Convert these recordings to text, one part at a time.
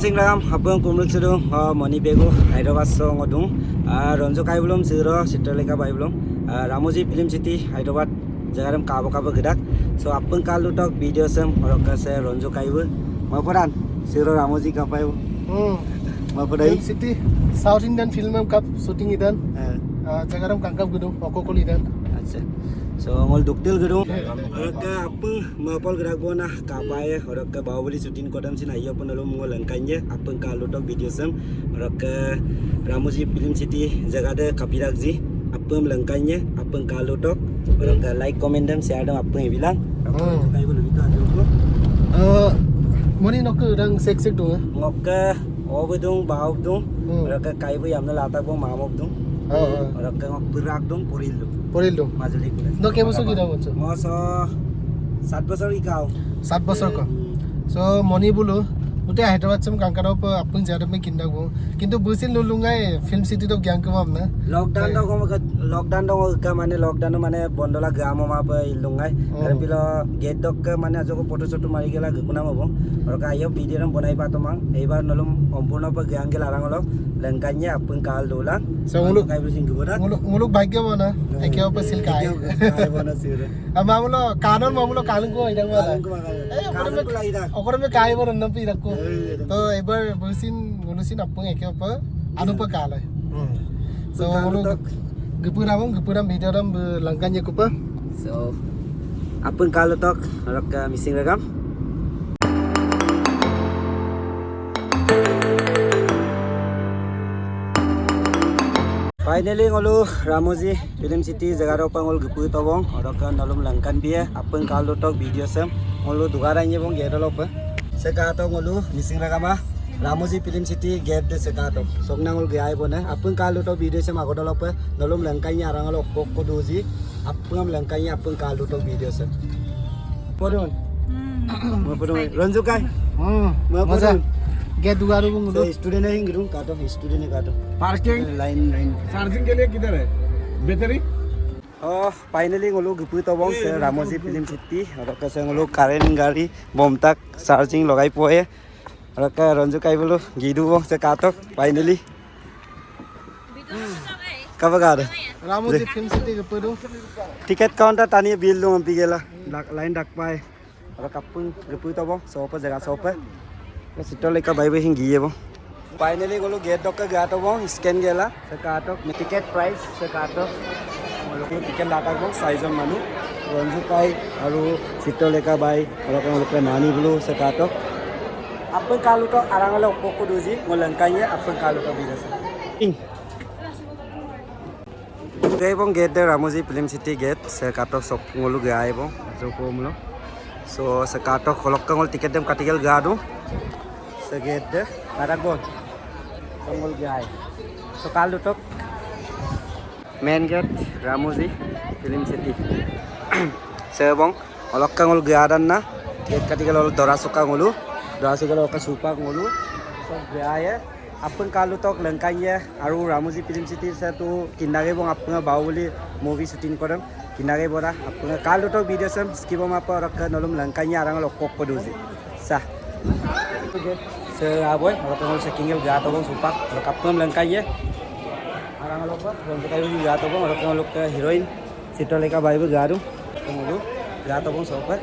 Singram habang kumulsudo Monipego Hyderabad song odung Ronjo kai belum siro Citraleka bai belum Ramoji Film City Hyderabad jagaram kabo gedak so apeng kalu tok video sem orok se Ronjo kai bu maporan siro Ramoji kapai bu Film City South Indian Film Cup shooting idan jagaram kangkap gedung okokol idan acha so ngol duktil gedung orok apeng mapol gedak bona kapai orok Bahubali shooting kodam sin ayo penolo ngol angkanya apeng kalu tok video sem orok Ramoji Film City jagade kapirakji apeng langkanya apeng kalu tok orok like comment dan share dong apeng bilang kai bu lebih tu moni nok dang sek dong ngok obedung baubdung orok kai bu yamna latak bong mamok dung orok ngok berak dong poril dong Majuli nok ke bosor gida boncho moso 7 বছর ইকাও 7 বছর ko so moni bulu ute Hyderabad sem kangkara pa apun jada me kinda go kintu busin lulungai Film City to gyang ko amna lockdown dong ka mane lockdown mane bondola gramo ma pa ilungai ar pilo gate dok ka mane ajo ko photo shoto mari gela guna mabo or ka ayo video ram bonai pa tomang eibar nolom সম্পূর্ণ pa gyang gela rangolo lengkanya apun kal dola so muluk kai busin gubora muluk bhagya bona ekya pa sil kai bona sire amamulo kanon mamulo kalung ko idang wala okor me kai bor nam pi rakko to ebar busin ngunusin apung ekya pa anu pa kalai so muluk gepuram video ram langkanya ko pa so apun kal tok rok missing ragam Finally ngolu Ramoji Film City jagaro pangol gupu tobong orok nalum langkan bia apeng kalu tok video sem ngolu dugara nye bong gedolo pa sekato ngolu missing ragama Ramoji Film City gate de sekato sogna ngol gai bona apeng kalu tok video sem agodolo pa nalum langkan nya arangalo kokko doji apeng langkan nya apeng kalu tok video sem podon podon Ronjo kai maza get दुगारू तो student है गिरूं काटो student है काटो parking line charging के लिए किधर है battery finally ngolo gupu tobong se Ramoji Film City और ka se ngolo current gari bom tak charging logai poe और ka Ronjo kai bolo gidu bong se katok finally kaba gade Ramoji Film City gupu do ticket counter tani bill dong ampi gela line dak pae और kapung gupu tobong so pa jaga so pa Citraleka bai bai hingi bo finally golo gate dok ka gato bo scan gela se katok ticket price se katok ngolo ticket lata bo size on manu Ronjo kai aru Citraleka bai aro ka ngolo nani bulu se katok apun kalu to arangalo kokko doji ngolangkanya apun kalu to biasa Gai bong gate de Ramoji Film City gate se katok sok ngolo gai bo joko mulo so se katok kolok ka ngol ticket dem katigel gado Seget deh, Karagon, Tongol Gai. So kalau tok main gate Ramoji Film City. Sebong, olok kangol gadan na, gate katika olok dorasuka ngulu, dorasuka olok supa ngulu. So gaya, apun kalau tok lengkanya, aru Ramoji Film City satu kindage bong apun Bahubali movie shooting kodam, kindage bora apun kalau tok video sem skibom apa olok nolom lengkanya arang olok kokko dozi. Sah. Se aboy orang se kingel gato bong supak kapam langkanya arang lopa bong kai bi gato bong orang lok heroin Citraleka bai bu garu kemudu gato bong soper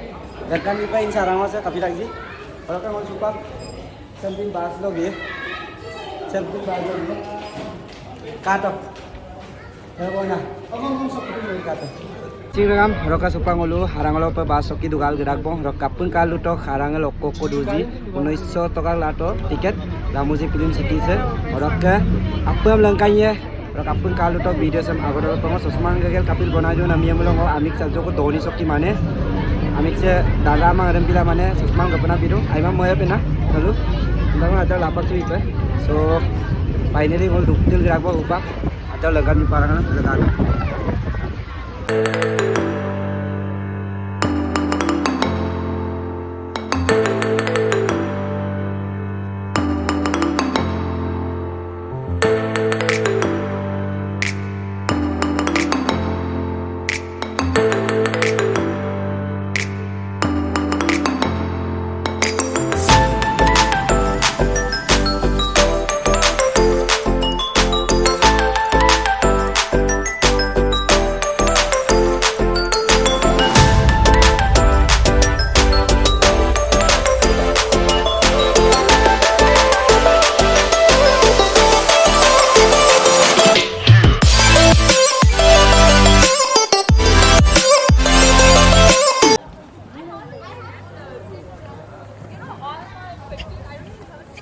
dan kan ipa in sarang se kapilak ji orang ngol supak samping bas lo bi samping bas lo kato bona ngomong soper kato Siragam roka supangulu harangalo pa basok ki dugal gedak bong rokapun kalu to harangal okko doji 1900 toka lato tiket Ramoji Film City se roka apam langkanya rokapun kalu to video sam agodol pang sosman gagel kapil bonajo nami amulong amik saljo ko doni sokti mane amik se daga mang rempila mane sosman gapna bidu aima moya pena lalu ndang ada lapak tu ipe so finally ngol duktil gedak bo upak ada lagan mi parangan lagan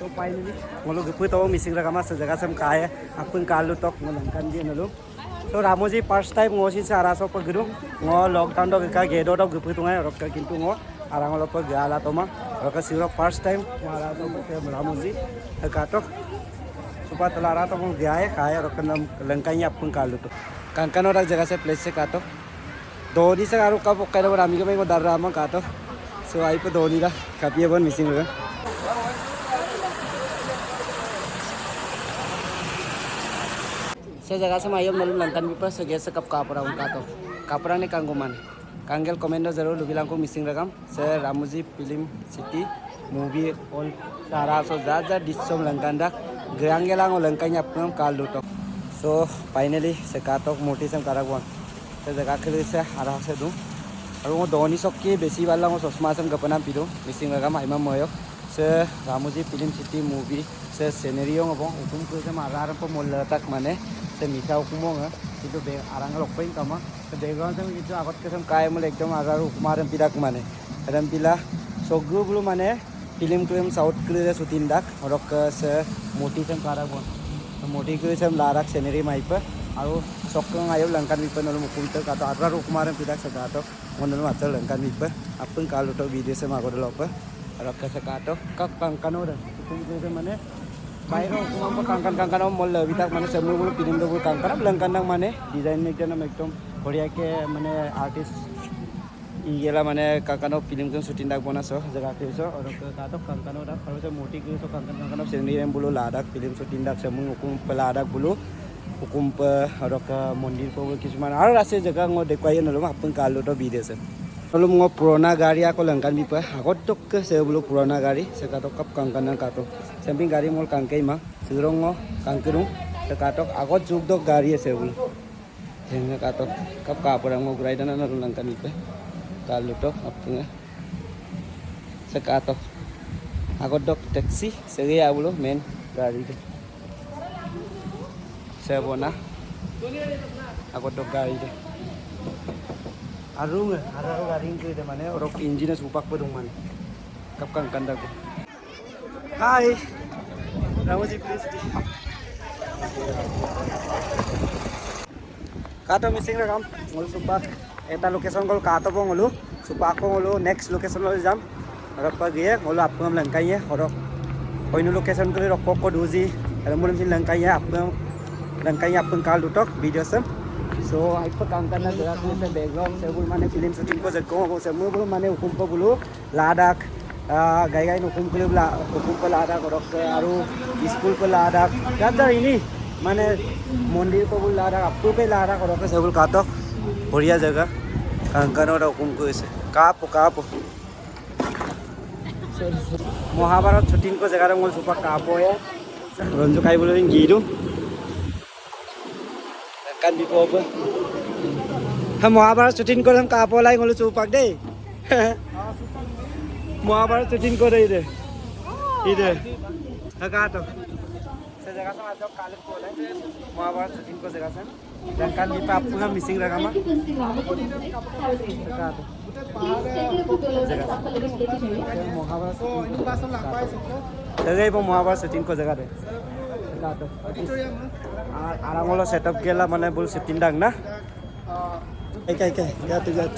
so finally ngolo gpu to missing ragama sa jaga sam kaya apun kalu tok ngolangkan dia nalu so ramoji first time ngosi sa araso pagru ngo lockdown do ka gedo do gpu tungai rokka kintu ngo arang lo pag gala toma rokka siro first time mara to pe ramoji ka tok supa telara to mo gaya kaya rokka nam langkanya apun kalu to kankan ora jaga se place se ka tok doni sa aru ka pokkai do rami ka mai darra ma ka tok so ai pe doni la kapie bon missing ra saya jaga sama ayam nalu lantan bipa segia sekap kapra un kato kapra ne kangguman kanggel komendo जरूर bilang ko missing rakam saya Ramoji Film City movie all sara so jaja disom langkanda gerangelang langkanya apnam kalu tok so finally se katok moti sam karakwan saya jaga khele se ara se du aru doni sokki besi wala ngo sosma sam gapana pido missing rakam aima moyo se Ramoji Film City movie se scenario ngobong utum ko se marar po molla tak mane se misau kumong itu be arang lokpain kama se background sam itu agot ke sam kai mole ekdom agar ukumaram pidak mane ram pila sogru bulu mane film klem south kle shooting dak orok se moti sam karak bon moti kle sam larak scenery maipa aru sokkang ayo langkan bipa nolu mukunta kato agar ukumaram pidak se kato monol matal langkan bipa apun kalu to video sam agor lopa orok se kato kak pangkano da itu kle mane Bayro kumam kangkan mol bitak mane semua bulu film do kangkan langkan nang mane design mek jana ekdom korea ke mane artist igela mane kangkan film kan shooting dak bonaso jaga ke so oro ke katok kangkan dak kalau se moti ke so kangkan sendiri yang bulu ladak film shooting dak semua hukum peladak bulu hukum pe oro ke mondir ko kisman ar rase jaga ngo dekwai nolo apun kalu to bidese kalau mau purana gari aku langkan bipa agot tok ke saya bulu purana gari saya katok kap kangkan nang katok samping gari mol kangkai mah sedurong ngo kangkerung saya katok agot juk dok gari saya bulu saya katok kap kaporang mau gerai dan nang langkan bipa kalu tok apun saya katok agot dok taxi saya bulu main gari tu saya bona agot dok gari tu arung garing ke de mane orok engine supak pedung mane kap kang kanda ko hai Ramoji please kato missing rakam ngol supak eta location gol kato bo ngolu supak ko ngolu next location lo jam orok pa gie ngolu apngam langkai ye orok oinu location ko rok ko duji ramulum sin langkai ye apngam langkai ye apng kal dutok video sam so ai pa kangkan na jaga ko se background se bul mane film shooting ko jagko ko se mu bul mane hukum ko bulu ladak gai hukum ko la hukum ko ladak orok aru school ko ladak jaja ini mane mondir ko bul ladak apu pe ladak orok se bul katok boria jaga kangkan ora hukum ko ese kapo Mahabharat shooting ko jaga ngol supak kapo ya ronjo kai bulu ngiru kan di apa ha Mahabharat shooting ko sam kapo lai ngolu supak dei Mahabharat shooting ko dei de ide ha ka to se jaga sam ajok kalet ko lai Mahabharat shooting ko jaga sam dan kan di pap pura missing ragama ka to Mahabharat so ini pasang lapai sukko jaga ipo Mahabharat shooting ko jaga de ka to arangolo setup gela mane bul setindang na kai gat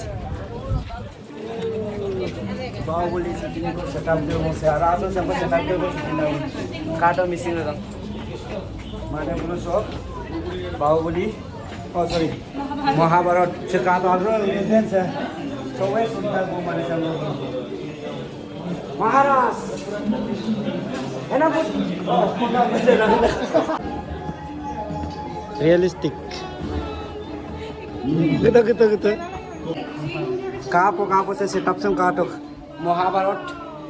bahubali shooting ko setup de mo se araso sampai setup de setindang kato missing ra mane bulu so bahubali oh sorry Mahabharat se kato agro den se so we sundar mo mane samlo Maharaj ena put realistic gitu kapo se setup sam kato Mahabharat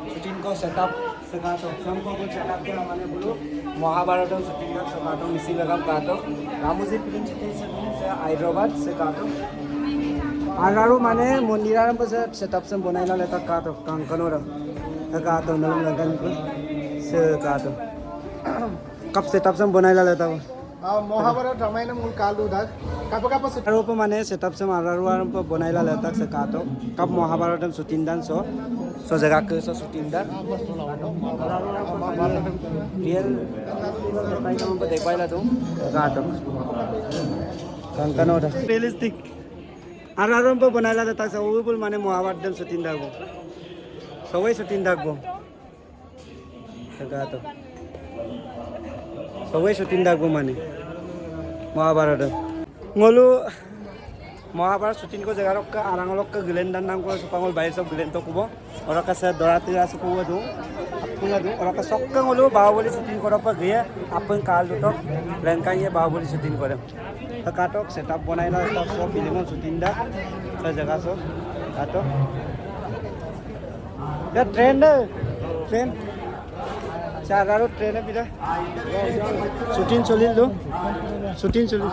shooting ko setup se kato sam ko setup ke mane bulu Mahabharat shooting ka se kato missing lagam kato Ramoji Film City se Hyderabad se kato agaru mane mondirar pa se setup sam bonai la leta kato kangkanora kato nalang lagan ko se kato kap setup sam bonai la leta Mahabharata Ramayana मूल काल उदाग कापा कापा আৰু ওপৰ মানে setup সে মাৰাৰুৱাৰ ওপৰ বনাইলা লেতাক সে কাটো cup মহাভাৰতম shooting done so জেগা কে so shooting ডান real पाइलाम पे देख पाइला तुम काटो कंकन होता रियलिस्टिक आराम पे बनाइला ता सब बोल माने महाभारतम शुटिंग डागो सबै शुटिंग डागो काटो सबै शुटिंग डागो माने महाभारत ngolu महाभारत शुटिंग को जगह रखा आरांगलक का गिलेंडन नाम को सुपांगल बाई सब गिलेंड तो कुबो और का से दरातिरा से कुबो दो अपन दो और का सक्का ngolu बाहुबली शुटिंग करब पर गया अपन काल तो लंका ये बाहुबली शुटिंग करे तो काटक सेटअप बनाइला तब सब फिल्म शुटिंग दा तो जगह सब काटो या ट्रेन चारारो ट्रेन बिदा शुटिंग चलिल दो शुटिंग चलिल